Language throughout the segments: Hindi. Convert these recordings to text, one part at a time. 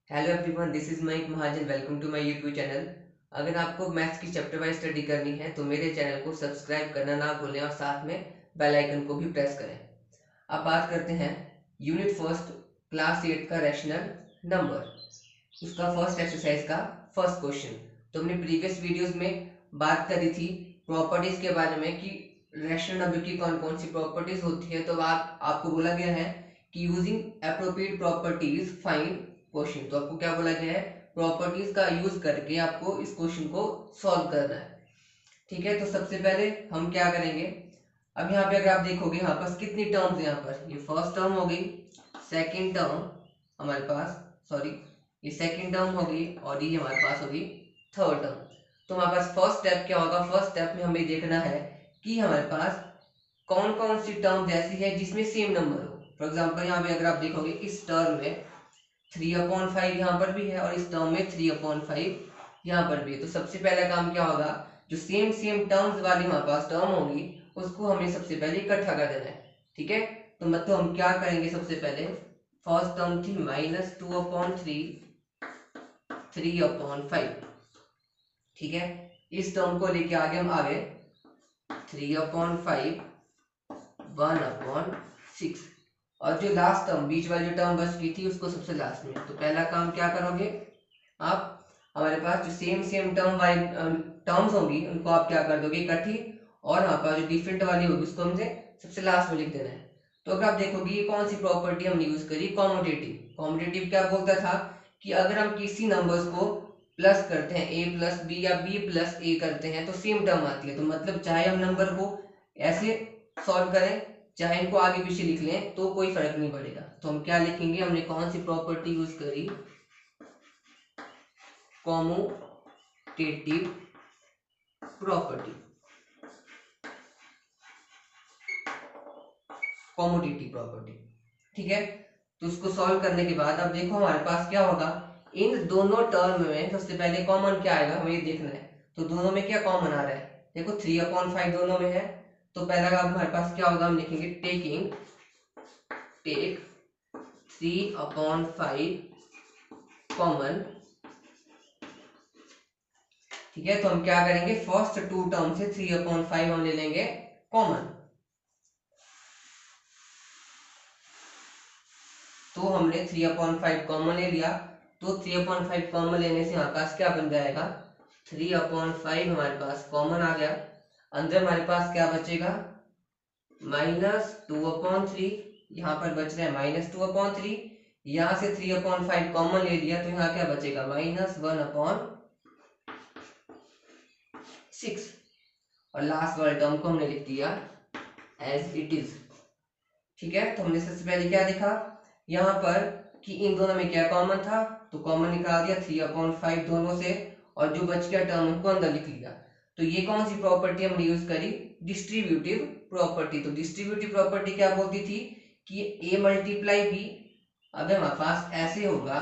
Hello everyone, this is Mayank Mahajan. Welcome to my YouTube channel. अगर आपको मैथ्स की चैप्टर वाइज स्टडी करनी है तो मेरे चैनल को सब्सक्राइब करना ना भूलें और साथ में बेल आइकन को भी प्रेस करें। अब बात करते हैं यूनिट फर्स्ट क्लास 8 का रैशनल नंबर, उसका फर्स्ट एक्सरसाइज का फर्स्ट क्वेश्चन। तो हमने प्रीवियस वीडियोस में बात करी थी प्रॉपर्टीज के बारे में कि रैशनल नंबर की कौन कौन सी प्रॉपर्टीज होती है। तो आपको बोला गया है कि using appropriate properties find question. तो आपको क्या बोला गया है, प्रॉपर्टीज का यूज करके आपको इस क्वेश्चन को सॉल्व करना है। ठीक है, तो सबसे पहले हम क्या करेंगे, अब यहाँ पे अगर आप देखोगे यहाँ पास कितनी टर्म्स है, यहाँ पर ये फर्स्ट टर्म हो गई, सेकेंड टर्म हमारे पास, सॉरी ये सेकेंड टर्म होगी और ये हमारे पास होगी थर्ड टर्म। तो हमारे पास फर्स्ट स्टेप क्या होगा, फर्स्ट स्टेप में हमें देखना है कि हमारे पास कौन कौन सी टर्म ऐसी है जिसमें सेम नंबर हो। फॉर एग्जाम्पल यहाँ पे अगर आप देखोगे इस टर्म में 3/5 यहाँ पर भी है और इस टर्म में 3/5 यहाँ पर भी है। तो सबसे पहला काम क्या होगा, जो सेम सेम टर्म्स वाली हमारे पास टर्म होगी उसको हमें सबसे पहले इकट्ठा कर देना है। ठीक है, तो मतलब हम क्या करेंगे, सबसे पहले फर्स्ट टर्म थी -2/3 3/5। ठीक है, इस टर्म को लेके आगे हम आगे 3/5 1/6 और जो लास्ट टर्म बीच वाली जो टर्म बच गई थी उसको सबसे लास्ट में। तो पहला काम क्या करोगे आप, हमारे पास जो सेम सेम टर्म वाली टर्म्स होंगी उनको आप क्या कर दोगे इकट्ठी, और यहाँ पर जो डिफरेंट वाली होगी उसको हमसे सबसे लास्ट में लिख देना है। तो अगर आप देखोगे ये कौन सी प्रॉपर्टी हमने यूज करी, कॉम्यूटेटिव। कॉम्यूटेटिव क्या बोलता था कि अगर हम किसी नंबर्स को प्लस करते हैं a+b या b+a करते हैं तो सेम टर्म आती है। तो मतलब चाहे हम नंबर को ऐसे सॉल्व करें चाहे इनको आगे पीछे लिख लें तो कोई फर्क नहीं पड़ेगा। तो हम क्या लिखेंगे, हमने कौन सी प्रॉपर्टी यूज करी, कॉम्यूटेटिव प्रॉपर्टी। कॉम्यूटेटिव प्रॉपर्टी, ठीक है। तो उसको सॉल्व करने के बाद अब देखो हमारे पास क्या होगा, इन दोनों टर्म में सबसे पहले कॉमन क्या आएगा हमें ये देखना है। तो दोनों में क्या कॉमन आ रहा है, देखो 3/5 दोनों में है। तो पहला काम हमारे पास क्या होगा, हम लिखेंगे टेक 3/5 कॉमन। ठीक है, तो हम क्या करेंगे, फर्स्ट टू टर्म से 3/5 हम ले लेंगे कॉमन। तो हमने 3/5 कॉमन ले लिया। तो 3/5 कॉमन लेने से हमारे पास क्या बन जाएगा, 3/5 हमारे पास कॉमन आ गया। अंदर हमारे पास क्या बचेगा, -2/3, यहाँ पर बच रहा है -2/3। यहाँ से 3/5 कॉमन ले लिया तो यहाँ क्या बचेगा, -1/6। और लास्ट वाले टर्म को हमने लिख दिया एज इट इज। ठीक है, तो हमने सबसे पहले क्या देखा यहाँ पर कि इन दोनों में क्या कॉमन था, तो कॉमन निकाल दिया 3/5 दोनों से, और जो बच गया टर्म उनको अंदर लिख लिया। तो ये कौन सी प्रॉपर्टी हमने यूज करी, डिस्ट्रीब्यूटिव प्रॉपर्टी। तो डिस्ट्रीब्यूटिव प्रॉपर्टी क्या बोलती थी कि a × b अगर हमारे पास ऐसे होगा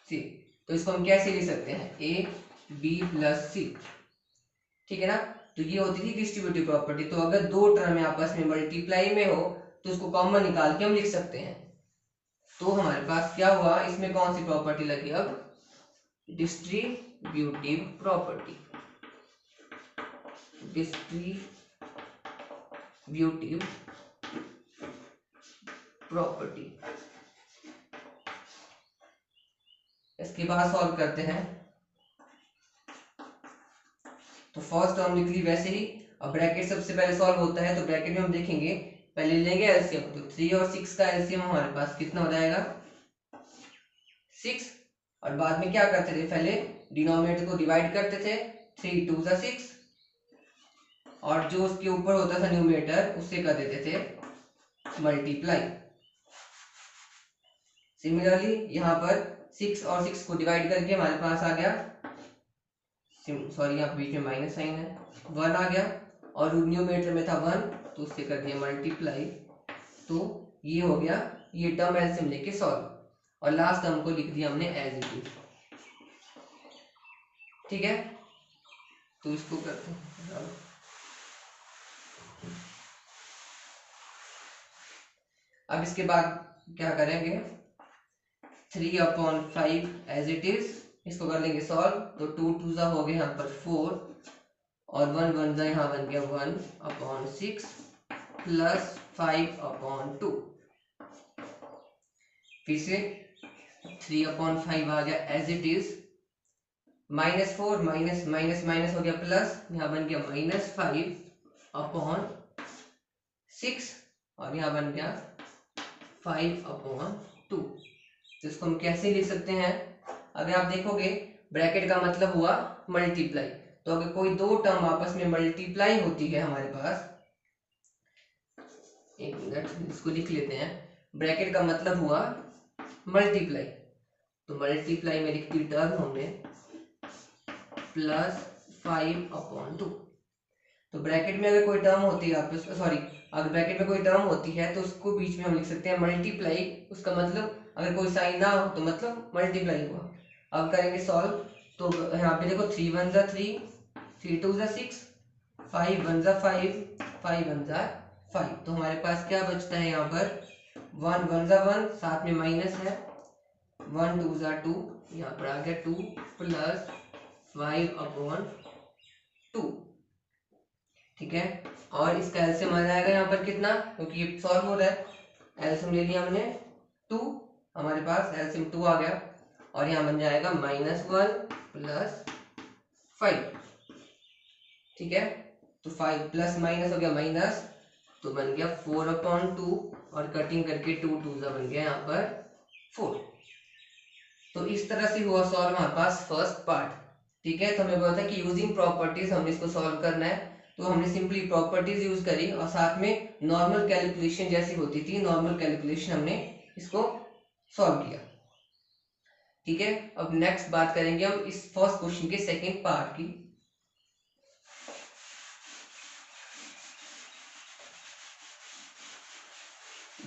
सी, तो इसको हम कैसे लिख सकते हैं, a b+c। ठीक है ना, तो ये होती थी डिस्ट्रीब्यूटिव प्रॉपर्टी। तो अगर दो टर्म आपस में मल्टीप्लाई में हो तो उसको कॉमन निकाल के हम लिख सकते हैं। तो हमारे पास क्या हुआ, इसमें कौन सी प्रॉपर्टी लगी, अब डिस्ट्रीब्यूटिव प्रॉपर्टी। Distributive property. इसके बाद सॉल्व करते हैं। तो फर्स्ट टर्म लिख ली वैसे ही। अब ब्रैकेट सबसे पहले सॉल्व होता है तो ब्रैकेट में हम देखेंगे, पहले लेंगे एलसीएम। तो 3 और 6 का एलसीएम हमारे पास कितना हो जाएगा, 6। और बाद में क्या करते थे, पहले डिनोमिनेटर को डिवाइड करते थे, 3 2 ज़ा 6, और जो उसके ऊपर होता था न्यूमरेटर उससे कर देते थे मल्टीप्लाई। सिमिलरली यहाँ पर 6 और 6 को डिवाइड करके हमारे पास आ गया, सॉरी यहाँ बीच में माइनस साइन है, 1 आ गया, और न्यूमरेटर में था 1 तो उससे कर दिया मल्टीप्लाई। तो ये हो गया, ये टर्म एलसीएम लेके सॉल्व, और लास्ट टर्म को लिख दिया हमने एज इट इज। ठीक है, तो इसको करते हैं। अब इसके बाद क्या करेंगे, 3/5 एज इट इज। इसको कर लेंगे सॉल्व, तो 2 2 जा हो गया यहाँ पर 4 और 1 1 जा यहाँ बन गया 1/6 प्लस 5/2। फिर से 3/5 आ गया as it is, -4 minus minus minus हो गया प्लस, यहाँ बन गया -5/6 और यहाँ बन गया 5/2। तो इसको हम कैसे लिख सकते हैं? अगर आप देखोगे ब्रैकेट का मतलब हुआ मल्टीप्लाई, तो अगर कोई दो टर्म आपस में मल्टीप्लाई होती है हमारे पास, एक मिनट इसको लिख लेते हैं। ब्रैकेट का मतलब हुआ मल्टीप्लाई, तो मल्टीप्लाई में लिखती टर्म हमने +5/2। तो ब्रैकेट में अगर कोई टर्म होती है आपस सॉरी अगर ब्रैकेट में कोई टर्म होती है तो उसको बीच में हम लिख सकते हैं मल्टीप्लाई। उसका मतलब अगर कोई साइन ना हो तो मतलब मल्टीप्लाई हुआ। अब करेंगे सॉल्व, तो यहाँ पे देखो 3 1 जा 3, 3 2 जा 6, 5 1 जा 5, 5 1 जा 5। तो हमारे पास क्या बचता है यहाँ पर 1 1 जा 1, साथ में माइनस है, 1 2 जा 2, यहाँ पर आ गया 2 प्लस 5/2। ठीक है, और इसका एलसीएम आ जाएगा यहाँ पर कितना, क्योंकि ये सॉल्व हो रहा है। एलसीएम ले लिया हमने 2, हमारे पास एलसीएम 2 आ गया और यहाँ बन जाएगा -1 प्लस 5। ठीक है, तो 5 प्लस माइनस हो गया माइनस, तो बन गया 4/2 और कटिंग करके 2 2 बन गया यहाँ पर 4। तो इस तरह से हुआ सॉल्व हमारे पास फर्स्ट पार्ट। ठीक है, तो हमें बोला था कि यूजिंग प्रॉपर्टीज हमने इसको सॉल्व करना है, तो हमने सिंपली प्रॉपर्टीज यूज करी और साथ में नॉर्मल कैलकुलेशन जैसी होती थी, नॉर्मल कैलकुलेशन हमने इसको सॉल्व किया। ठीक है, अब नेक्स्ट बात करेंगे हम इस फर्स्ट क्वेश्चन के सेकंड पार्ट की।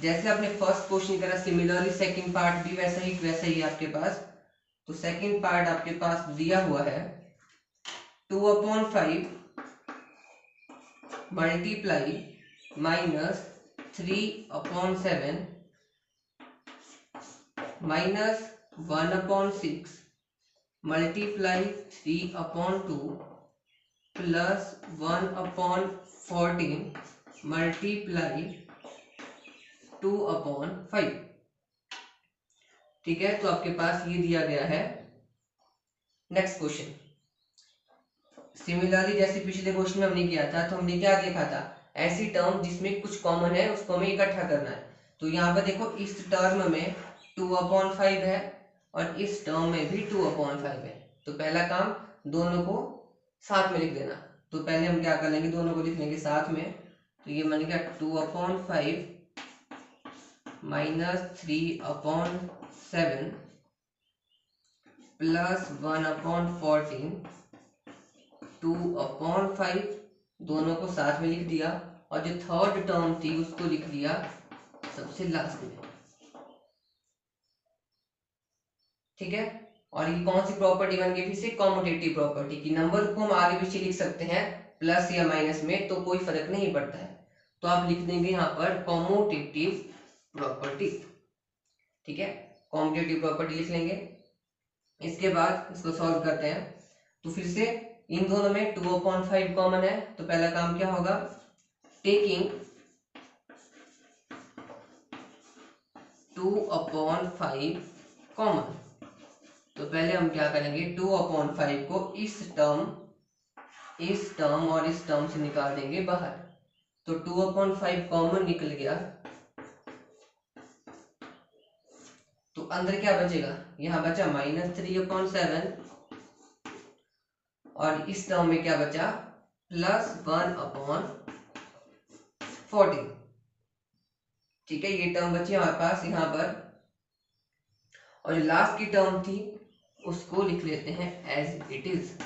जैसे आपने फर्स्ट क्वेश्चन करा, सिमिलरली सेकंड पार्ट भी वैसा ही आपके पास। तो सेकंड पार्ट आपके पास दिया हुआ है 2/5 मल्टीप्लाई -3/7 -1/6 मल्टीप्लाई 3/2 प्लस 1/14 मल्टीप्लाई 2/5। ठीक है, तो आपके पास ये दिया गया है। नेक्स्ट क्वेश्चन सिमिलरली जैसे पिछले क्वेश्चन में हमने किया था, तो हमने क्या देखा था, ऐसी टर्म जिसमें कुछ कॉमन है उसको हमें इकट्ठा करना है। तो यहाँ पर देखो इस टर्म में 2/5 है और इस टर्म में भी 2/5 है। तो पहला काम दोनों को साथ में लिख देना। तो पहले हम क्या कर लेंगे, दोनों को लिख लेंगे साथ में। तो ये बन गया 2/5 -3/7 प्लस 1/14 2/5, दोनों को साथ में लिख दिया और जो थर्ड टर्म थी उसको लिख दिया सबसे लास्ट में। ठीक है, और ये कौन सी प्रॉपर्टी बन गई, फिर से कॉम्यूटेटिव प्रॉपर्टी की। नंबर को हम आगे पीछे लिख सकते हैं प्लस या माइनस में, तो कोई फर्क नहीं पड़ता है। तो आप लिख देंगे यहाँ पर कॉम्यूटेटिव प्रॉपर्टी। ठीक है, कॉम्यूटेटिव प्रॉपर्टी लिख लेंगे। इसके बाद इसको सॉल्व करते हैं। तो फिर से इन दोनों में 2/5 कॉमन है, तो पहला काम क्या होगा, टेकिंग 2/5 कॉमन। तो पहले हम क्या करेंगे, 2/5 को इस टर्म और इस टर्म से निकाल देंगे बाहर। तो 2/5 कॉमन निकल गया, तो अंदर क्या बचेगा, यहाँ बचा -3/7 और इस टर्म में क्या बचा +1/14। ठीक है, ये टर्म बची हमारे पास यहाँ पर, और जो लास्ट की टर्म थी उसको लिख लेते हैं एज इट इज।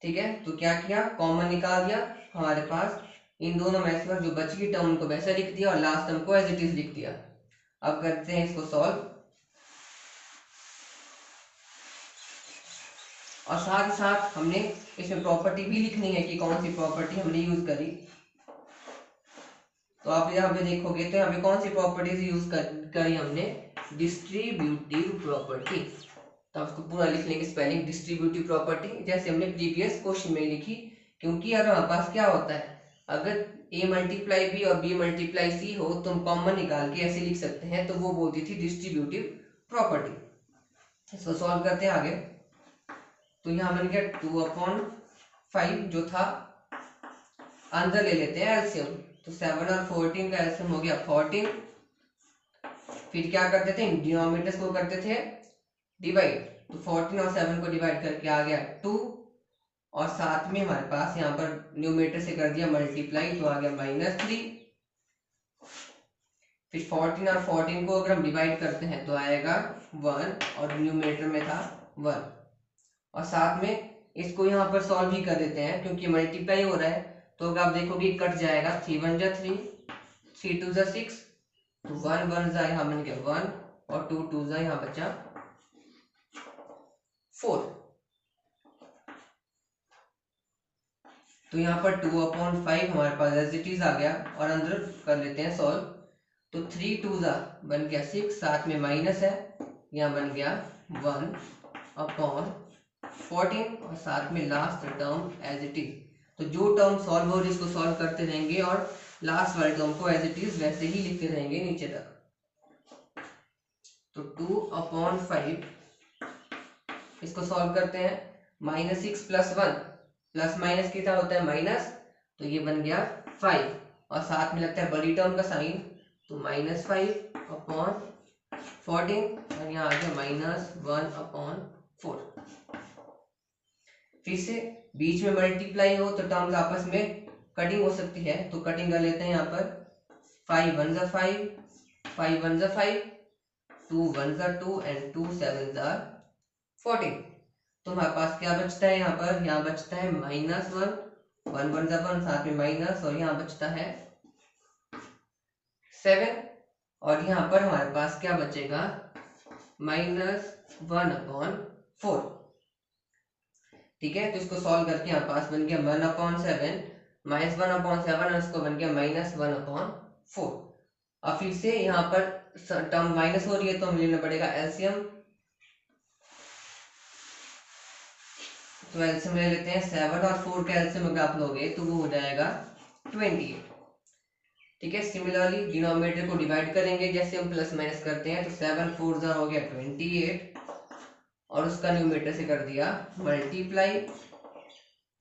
ठीक है, तो क्या किया, कॉमन निकाल दिया हमारे पास, इन दोनों में से जो बची की टर्म को वैसा लिख दिया और लास्ट टर्म को एज इट इज लिख दिया। अब करते हैं इसको सॉल्व, और साथ ही साथ हमने इसमें प्रॉपर्टी भी लिखनी है कि कौन सी प्रॉपर्टी हमने यूज करी। तो आप यहाँ पे देखोगे तो यहाँ पे कौन सी प्रॉपर्टीज यूज करी हमने, डिस्ट्रीब्यूटिव प्रॉपर्टी। तो उसको पूरा लिख लेंगे स्पेलिंग, डिस्ट्रीब्यूटिव प्रॉपर्टी, जैसे हमने प्रीवियस क्वेश्चन में लिखी। क्योंकि अगर हमारे पास क्या होता है, अगर a मल्टीप्लाई बी और b मल्टीप्लाई सी हो तो हम कॉमन निकाल के ऐसे लिख सकते हैं, तो वो बोलती थी डिस्ट्रीब्यूटिव प्रॉपर्टी। इसको सॉल्व करते हैं आगे। तो यहाँ बन गया 2/5 जो था, अंदर ले लेते हैं एलसीएम। तो 7 और 14 का एलसीएम हो गया 14। फिर क्या करते थे, डिनोमिनेटर्स को करते थे डिवाइड। तो 14 और 7 को डिवाइड करके आ गया 2, और साथ में हमारे पास यहाँ पर न्यूमरेटर से कर दिया मल्टीप्लाई, तो आ गया -3। फिर 14 और 14 को अगर हम डिवाइड करते हैं तो आएगा 1, और न्यूमरेटर में था 1। और साथ में इसको यहाँ पर सॉल्व भी कर देते हैं, क्योंकि मल्टीप्लाई हो रहा है। तो अगर आप देखोगे कट जाएगा, 3 1 जा 3, 3 2 जा 6, तो 1 1 जा यहाँ बन गया 1, और 2 2 जा यहाँ बचा 4। तो यहाँ पर 2/5 हमारे पास एज इट इज आ गया, और अंदर कर लेते हैं सॉल्व। तो 3 2 जा बन गया 6, साथ में माइनस है, यहाँ बन गया 1/14, और साथ में last term as it is. तो जो टर्म सॉल्व हो रही है इसको सॉल्व करते रहेंगे, और लास्ट वाले टर्म को एज इट इज वैसे ही लिखते रहेंगे नीचे तक। तो 2/5 इसको सॉल्व करते हैं, -6 + 1 प्लस माइनस कितना होता है माइनस, तो ये बन गया 5, और साथ में लगता है बड़ी टर्म का साइन, तो -5/14, और यहाँ आ गया -1/4। फिर से बीच में मल्टीप्लाई हो तो टर्म्स आपस में कटिंग हो सकती है, तो कटिंग कर लेते हैं यहाँ पर। 5 1 जा 5, 5 1 जा 5, 2 1 जा 2, एंड 2 7 जा 14। तो हमारे पास क्या बचता है यहाँ पर, यहाँ बचता है -1, 1 1 जा 1, साथ में माइनस, और यहाँ बचता है 7, और यहाँ पर हमारे पास क्या बचेगा, -1/4। ठीक है, तो इसको सॉल्व करके यहाँ पास बन गया 1/7, -1/7, और इसको बन गया -1/4। अब फिर से यहाँ पर टर्म माइनस हो रही है, तो हमें लेना पड़ेगा एलसीएम। तो एलसीएम ले लेते हैं, 7 और 4 का एलसीएम अगर आप लोगे तो वो हो जाएगा 28। ठीक है, सिमिलरली डिनोमिनेटर को डिवाइड करेंगे, जैसे हम प्लस माइनस करते हैं। तो 7 4 जा हो गया 28, और उसका न्यूमरेटर से कर दिया मल्टीप्लाई,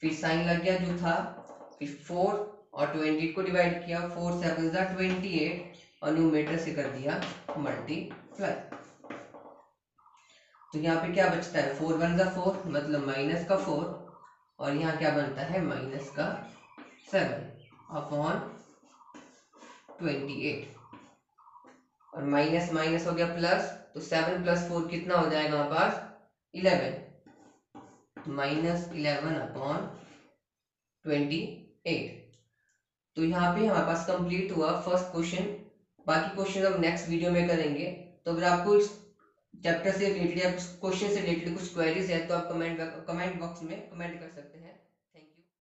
फिर साइन लग गया जो था, फिर 4 और 28 को डिवाइड किया, 4 7 जा 28, और न्यूमरेटर से कर दिया मल्टीप्लाई। तो यहाँ पे क्या बचता है, 4 1 जा 4, मतलब -4, और यहाँ क्या बनता है -7/28, और माइनस माइनस हो गया प्लस, तो 7 + 4 कितना हो जाएगा हमारे पास 11, -11/28। तो यहाँ पे हमारे पास कंप्लीट हुआ फर्स्ट क्वेश्चन। बाकी क्वेश्चन हम नेक्स्ट वीडियो में करेंगे। तो अगर आपको इस चैप्टर से रिलेटेड या क्वेश्चन से रिलेटेड कुछ क्वेरीज है तो आप कमेंट बॉक्स में कमेंट कर सकते हैं।